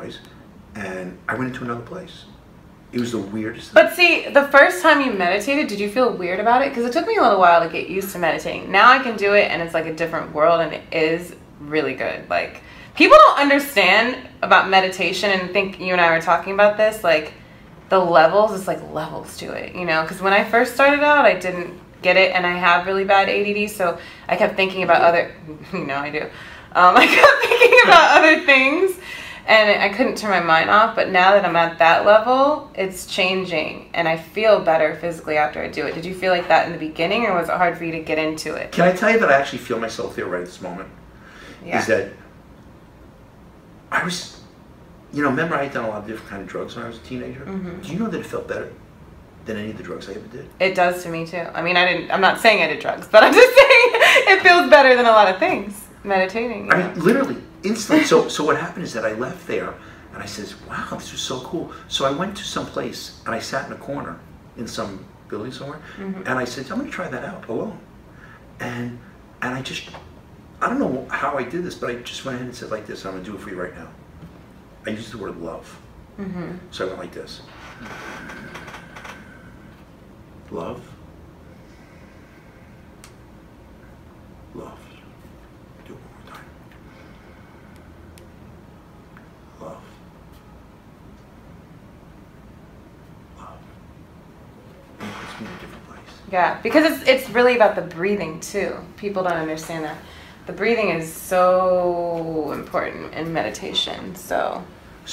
exercise, and I went into another place. It was the weirdest thing. But see, the first time you meditated, did you feel weird about it? Because it took me a little while to get used to meditating. Now I can do it, and it's like a different world, and it is really good. Like, people don't understand about meditation, and think you and I were talking about this, like, the levels, it's like levels to it, you know? Because when I first started out, I didn't get it, and I have really bad ADD, so I kept thinking about other, you know I do. I kept thinking about other things, and I couldn't turn my mind off, but now that I'm at that level, it's changing, and I feel better physically after I do it. Did you feel like that in the beginning, or was it hard for you to get into it? Can I tell you that I actually feel myself there right at this moment? Yeah. Is that I was, you know, remember I had done a lot of different kind of drugs when I was a teenager? Mm-hmm. Do you know that it felt better than any of the drugs I ever did? It does to me too. I mean, I'm not saying I did drugs, but I'm just saying it feels better than a lot of things, meditating. I mean, literally, instantly. So what happened is that I left there, and I says, wow, this was so cool. So I went to some place, and I sat in a corner in some building somewhere, and I said, I'm going to try that out alone. And I don't know how I did this, but I just went ahead and said like this, I'm going to do it for you right now. I used the word love. So I went like this. Love. Love. Do it one more time. Love. Love. And it puts me in a different place. Yeah, because it's really about the breathing too. People don't understand that. The breathing is so important in meditation. So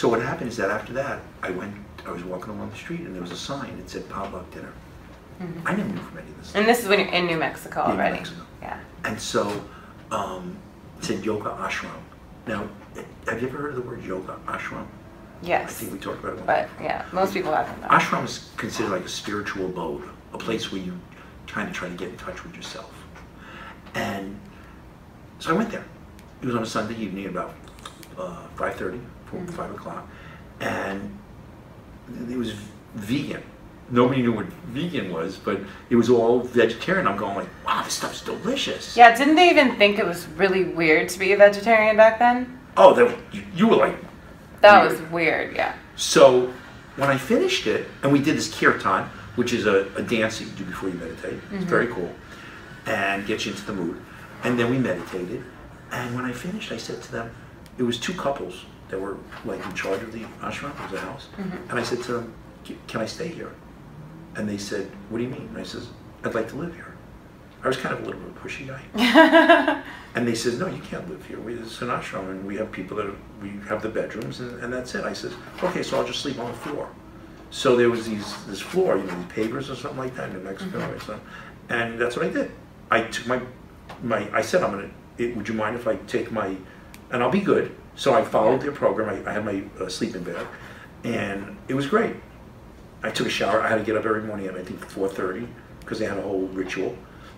what happened is that after that, I was walking along the street, and there was a sign that said potluck dinner. I never knew from any of this. And this is when you're in New Mexico already. New Mexico. Yeah. And so it said yoga ashram. Now, have you ever heard of the word yoga ashram? Yes. I think we talked about it. But yeah, most people haven't. Ashram is considered like a spiritual abode, a place where you try to get in touch with yourself. And so I went there. It was on a Sunday evening about 5:30, 5 o'clock, and it was vegan. Nobody knew what vegan was, but it was all vegetarian. I'm going like, wow, this stuff's delicious. Yeah, didn't they even think it was really weird to be a vegetarian back then? Oh, you were like, that weird. was weird, yeah. So when I finished it, and we did this kirtan, which is a dance that you do before you meditate. It's very cool, and gets you into the mood. And then we meditated, and when I finished, I said to them, it was two couples that were like in charge of the ashram, it was a house, and I said to them, can I stay here? And they said, what do you mean? And I says, I'd like to live here. I was kind of a little bit of a pushy guy. And they said, no, you can't live here. It's an ashram, and we have people we have the bedrooms, and that's it. I said, okay, so I'll just sleep on the floor. So there was this floor, you know, these pavers or something like that in New Mexico or something. And that's what I did. I took I said, would you mind if I take and I'll be good. So I followed their program. I had my sleeping bag, and it was great. I took a shower. I had to get up every morning at, I think, 4:30, because they had a whole ritual.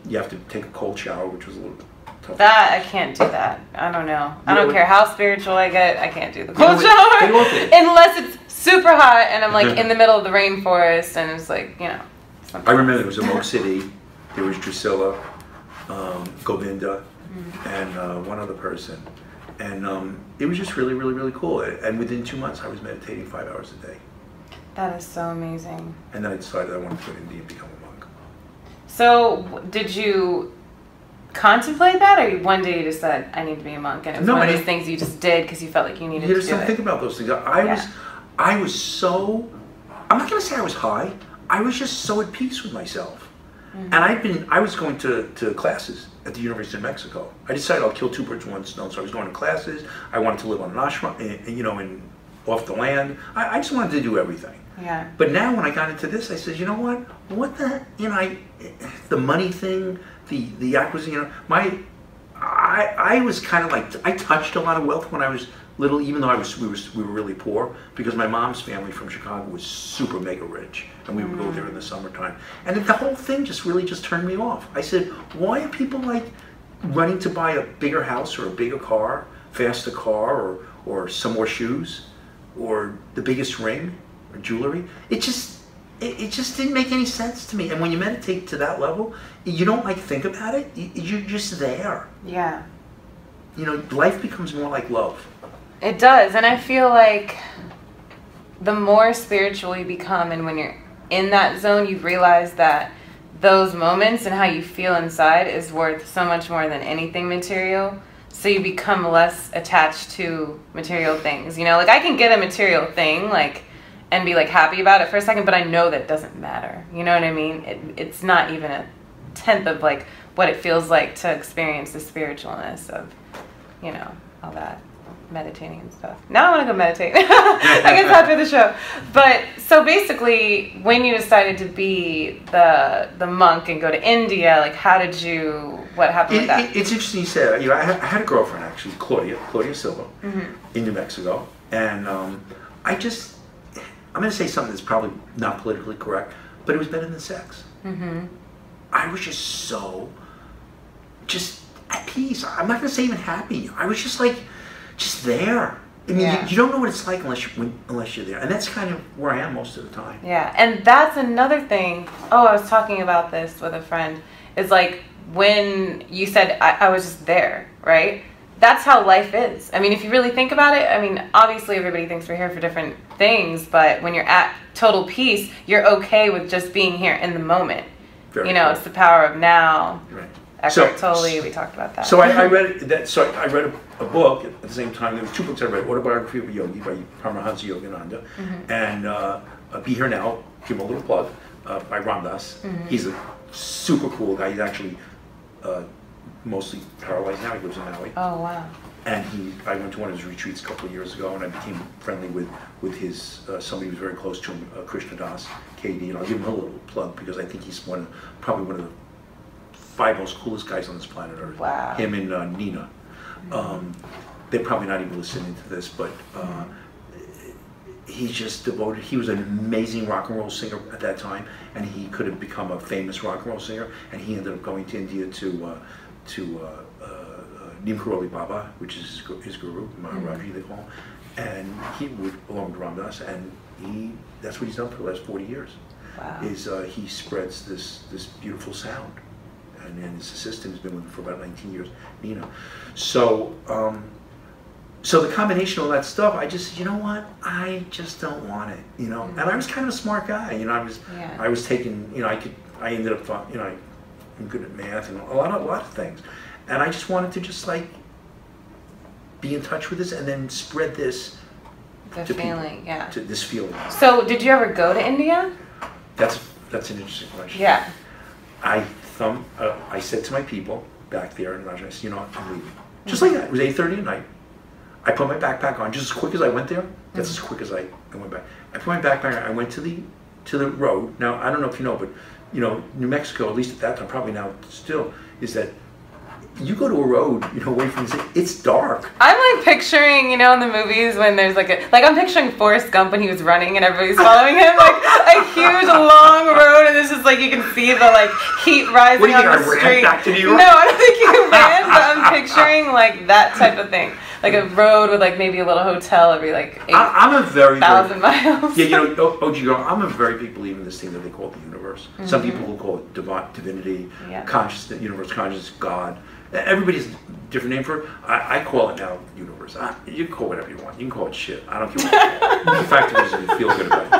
You have to take a cold shower, which was a little tough. That, I can't do that. I don't know. I don't care how spiritual I get, I can't do the cold shower. Unless it's super hot, and I'm like in the middle of the rainforest, and it's like, you know. I remember there was a Moke City, there was Drusilla, Govinda, and one other person. And it was just really, really, really cool. And within 2 months, I was meditating 5 hours a day. That is so amazing. And then I decided I wanted to go to India and become a monk. So, did you contemplate that, or one day you just said, I need to be a monk, and it was one of these things you just did because you felt like you needed to do it? Think about those things. I was so, I'm not going to say I was high, I was just so at peace with myself. And I was going to classes at the University of Mexico. I decided I'll kill two birds with one stone. So I was going to classes. I wanted to live on an ashram, and you know, off the land. I just wanted to do everything. Yeah. But now when I got into this, I said, you know what the, you know, the money thing, the acquisition, you know, I was kind of like, I touched a lot of wealth when I was little, even though we were really poor, because my mom's family from Chicago was super mega rich, and we would go there in the summertime. And the whole thing really turned me off. I said, why are people like running to buy a bigger house or a bigger car, faster car, or some more shoes, or the biggest ring or jewelry? It just didn't make any sense to me. And when you meditate to that level, you don't like think about it. You're just there. Yeah. You know, life becomes more like love. It does. And I feel like the more spiritual you become, and when you're in that zone, you realize that those moments and how you feel inside is worth so much more than anything material. So you become less attached to material things. You know, like I can get a material thing, like, and be like happy about it for a second, but I know that doesn't matter. You know what I mean? It's not even a tenth of like what it feels like to experience the spiritualness of, you know, all that meditating and stuff. Now I want to go meditate. I guess after the show. But so basically, when you decided to be the monk and go to India, like how did you? What happened with that? It's interesting you said. You know, I had a girlfriend actually, Claudia Silva, in New Mexico, and I'm going to say something that's probably not politically correct, but it was better than sex. I was just at peace. I'm not going to say even happy. I was just like. Just there. I mean, you don't know what it's like unless you're there, and that's kind of where I am most of the time. Yeah, and that's another thing. Oh, I was talking about this with a friend. Is like when you said I was just there, right? That's how life is. I mean, if you really think about it, I mean, obviously everybody thinks we're here for different things, but when you're at total peace, you're okay with just being here in the moment. You know, it's the power of now. Right. Eckhart Tolle, we talked about that. So I read that. So I read a book at the same time. There were two books I read: Autobiography of a Yogi by Paramahansa Yogananda, and Be Here Now. Give him a little plug by Ram Dass. He's a super cool guy. He's actually mostly paralyzed now. He lives in Maui. Oh wow! And I went to one of his retreats a couple of years ago, and I became friendly with his somebody who was very close to him, Krishna Das, KD. And I'll give him a little plug because I think he's probably one of the 5 most coolest guys on this planet Earth. Wow. Him and Nina. They're probably not even listening to this, but he's just devoted. He was an amazing rock and roll singer at that time, and he could have become a famous rock and roll singer. And he ended up going to India to Neem Karoli Baba, which is his guru, Maharaji they call him, and he would along with Ram Dass, and that's what he's done for the last 40 years. Wow. Is he spreads this beautiful sound. And his assistant has been with him for about 19 years, Nina. So, so the combination of all that stuff, I just, you know what? I just don't want it, you know. And I was kind of a smart guy, you know. I was taking, you know, I ended up, you know, I'm good at math and a lot of things, and I just wanted to just like be in touch with this and then spread this. The feeling, yeah. To this feeling. So, did you ever go to India? That's an interesting question. Yeah. I said to my people back there in Rajasthan, I said, you know what, I'm leaving. Just like that. It was 8:30 at night. I put my backpack on just as quick as I went there. That's as quick as I went back. I put my backpack on. I went to the road. Now, I don't know if you know, but you know, New Mexico, at least at that time, probably now still, is that you go to a road, you know, away from the city, it's dark. I'm like picturing, you know, in the movies when there's like I'm picturing Forrest Gump when he was running and everybody's following him, like a huge long road, and it's just like you can see the like heat rising on the street. Back to New York? No, I don't think you ran, but I'm picturing like that type of thing, like a road with like maybe a little hotel every like 8,000 miles. Yeah, you know, OG girl, I'm a very big believer in this thing that they call the universe. Some people will call it divinity, consciousness, universe, consciousness, God. Everybody's different name for it. I call it now universe. You can call it whatever you want. You can call it shit. I don't care what you call it. The fact is you feel good about it.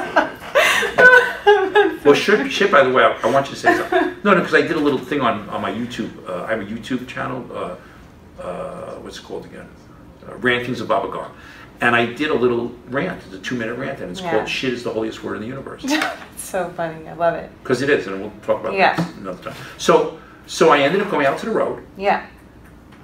Well, shit, by the way, I want you to say something. No, because I did a little thing on my YouTube. I have a YouTube channel. What's it called again? Rantings of Baba Gar. And I did a little rant. It's a 2-minute rant, and it's called "Shit is the holiest word in the universe." It's so funny. I love it. Because it is, and we'll talk about this another time. So I ended up going out to the road. Yeah.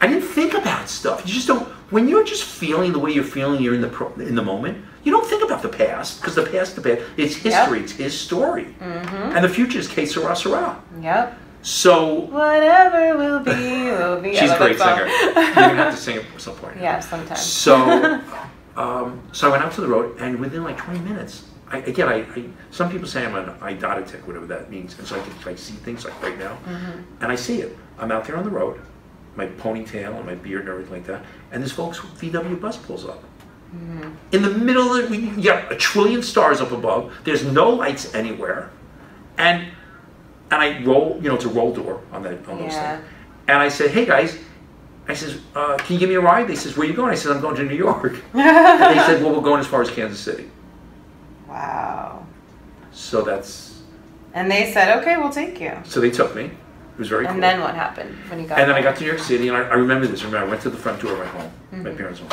I didn't think about stuff. You just don't. When you're just feeling the way you're feeling, you're in the moment. You don't think about the past because the past, it's history. It's his story, and the future is que sera, sera. Yep. So whatever will be, will be. She's a great singer. You're gonna have to sing it at some point. Yeah, sometimes. So, so I went out to the road, and within like 20 minutes. Some people say I'm an eidotic, whatever that means, and so I see things like right now, and I see it. I'm out there on the road, my ponytail and my beard and everything like that, and this folks VW bus pulls up. In the middle of it, you got a trillion stars up above. There's no lights anywhere, and I roll, you know, it's a roll door on those things, and I said, hey guys, I says, can you give me a ride? They says, where are you going? I said, I'm going to New York. And they said, well, we're going as far as Kansas City. Wow. So that's... And they said, okay, we'll take you. So they took me. It was very cool. And then what happened when you got And then there? I got to New York City, and I remember this. I went to the front door of my home, my parents' home.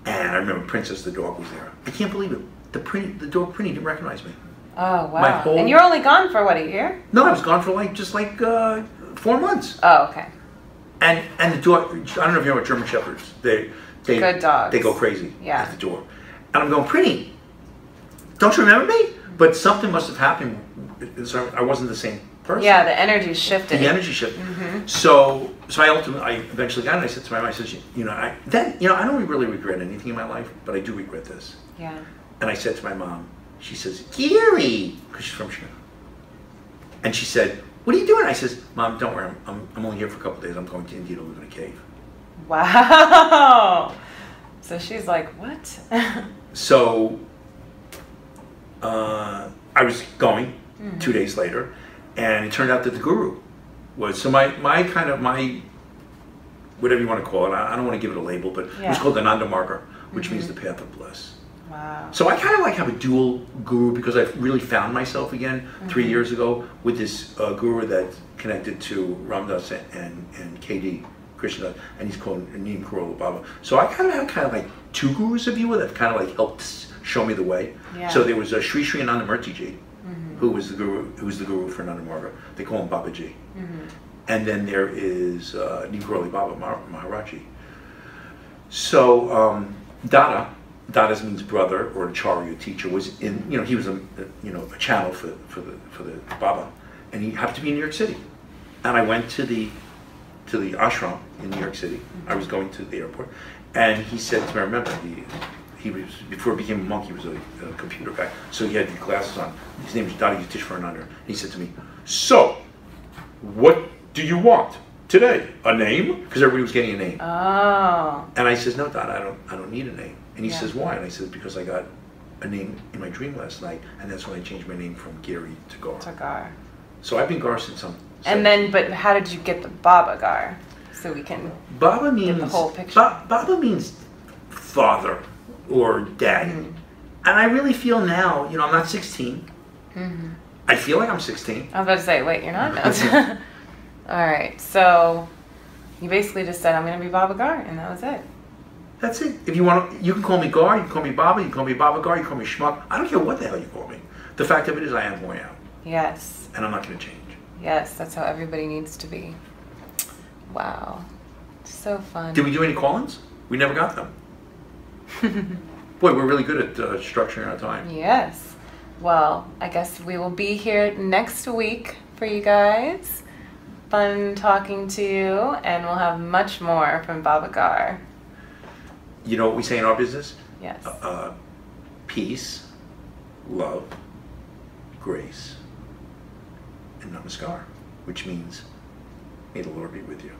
And I remember Princess the dog was there. I can't believe it. The dog Prinny didn't recognize me. Oh, wow. And you're only gone for what, a year? No, I was gone for just 4 months. Oh, okay. And the dog, I don't know if you know what German Shepherds, they good dogs. They go crazy Yeah. at the door. And I'm going, Prinny, don't you remember me? But something must have happened. So I wasn't the same person. Yeah, the energy shifted. The energy shifted. So I eventually got it. And I said to my mom, I said, I don't really regret anything in my life, but I do regret this. Yeah. And I said to my mom, she says, Gary, because she's from Chicago. And she said, what are you doing? I says, Mom, don't worry, I'm only here for a couple of days. I'm going to India to live in a cave. Wow. So she's like, what? So I was going 2 days later, and it turned out that the guru was, so my whatever you want to call it, I don't want to give it a label, but it was called the Nanda Marga, which means the path of bliss. Wow. So I kind of have a dual guru, because I really found myself again 3 years ago with this guru that connected to Ramdas and KD, Krishna, and he's called Neem Karola Baba. So I kind of have like two gurus, if you will, that kind of helped show me the way. Yeah. So there was Sri Sri Anandamurti Ji, who was the guru for Nanda Marga. They call him Baba Ji. And then there is Neem Karola Baba Maharaji. So Dada means brother, or acharya, teacher, was in, he was a channel for the Baba, and he happened to be in New York City. And I went to the ashram in New York City. I was going to the airport, and he said to me, I remember, he was, before he became a monk, he was a computer guy, so he had the glasses on. His name was Dada Yutishvarananda. He said to me, so, what do you want today? A name? Because everybody was getting a name. Oh. And I says, no, Dada, I don't need a name. And he says, why? And I said, because I got a name in my dream last night, and that's when I changed my name from Gary to Gar. To Gar. So I've been Gar since I'm... And then, but how did you get the Baba Gar? So we can Baba means, get the whole picture. Baba means father or daddy. And I really feel now, I'm not 16. I feel like I'm 16. I was about to say, wait, you're not? No. All right, so you basically just said, I'm going to be Baba Gar, and that was it. That's it. If you want, you can call me Gar, you can call me Baba, you can call me Baba Gar, you can call me Schmuck. I don't care what the hell you call me. The fact of it is, I am who I am. Yes. And I'm not going to change. Yes, that's how everybody needs to be. Wow. So fun. Did we do any call-ins? We never got them. Boy, we're really good at structuring our time. Yes. Well, I guess we will be here next week for you guys. Fun talking to you, and we'll have much more from Baba Gar. You know what we say in our business? Yes. Peace, love, grace, and namaskar, which means, may the Lord be with you.